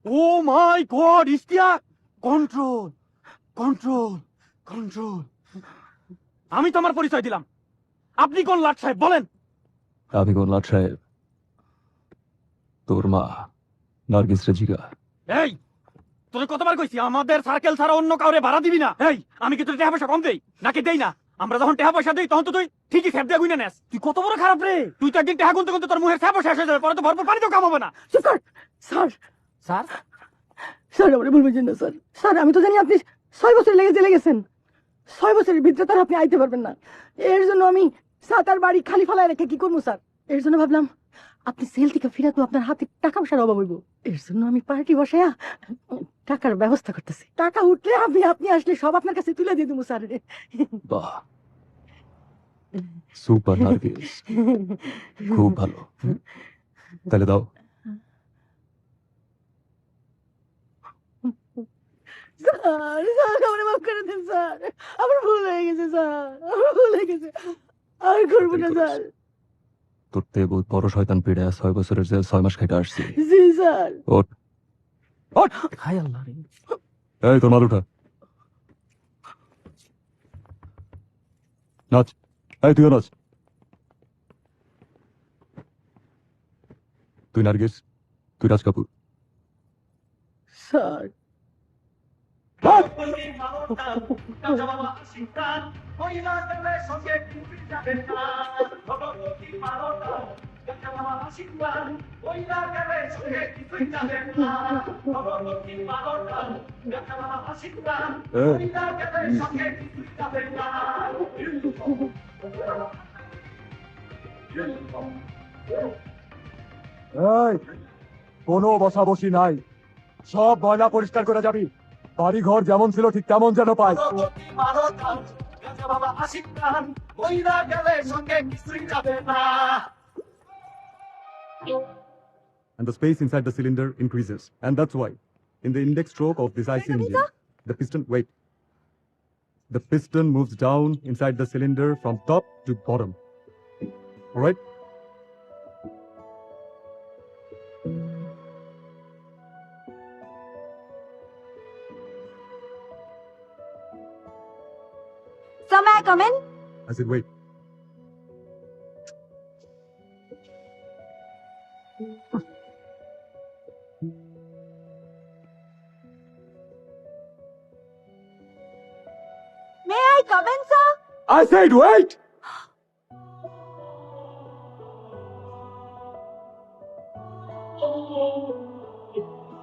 O my god Ishtiaq, control control control. আমি তো আমার পরিচয় দিলাম, আপনি কোন লাট সাহেব বলেন? আমি কোন লাট সাহেব? তোর মা নার্গিস রেজিকা। এই তোরে কতবার কইছি আমাদের সার্কেল ছাড়া অন্য কাউরে ভাড়া দিবি না। এই আমি কি তোর টাকা পয়সা কম দেই নাকি দেই না? আমরা যখন টাকা পয়সা দেই তখন তো তুই ঠিকই ফেপ দিয়ে গুইনা নেস। তুই কত বড় খারাপ রে! তুই তো একদিন টাকা গুনতে গুনতে তোর মুখের ছাপ শেষ হয়ে যাবে, পরে তো ভরপুর পানি তো কামাবে না। স্যার স্যার স্যার স্যার আমার ভুল বুঝছেন না স্যার। স্যার আমি তো জানি আপনি 6 বছর লেগে জেলে গেছেন। 6 বছরের ভিতরে তার আপনি আইতে পারবেন না। এর জন্য আমি সাতার বাড়ি খালি ফালায় রেখে কি করবো স্যার? এর জন্য ভাবলাম আপনি সেল থেকে ফিরা তো আপনার হাতে টাকা পয়সার অভাব হইব। এর জন্য আমি পার্টি বসায়া টাকার ব্যবস্থা করতেছি। টাকা উঠলে আপনি আসলে সব আপনার কাছে তুলে দিয়ে দেবো স্যার। বাহ, সুপার নার্গিস, খুব ভালো। তাহলে দাও। স্যার স্যার আমার মাফ করে দেন স্যার, আমার ভুল হয়ে গেছে স্যার, আমার ভুল হয়ে গেছে, আর করবো না স্যার। তোর তে বহুত বড় শয়তান পিড়ে 6 বছরের জেল 6 মাস খাইতে আসছি। জি স্যার। ওঠ ওঠ। হায় আল্লাহ রে। এই তোর মাল উঠা, নাচ। এই তুইও নাচ। তুই নার্গিস, তুই রাজ কাপুর। স্যার এই কোনো বসাবসি নাই, সব ময়লা পরিষ্কার করে যাবি। বাড়ি ঘর যেমন ছিল ঠিক তেমন যেন পাই। And the space inside the cylinder increases, and that's why in the index stroke of this IC engine the piston moves down inside the cylinder from top to bottom. All right? So may I come in? I said wait. May I come in, sir? I said wait.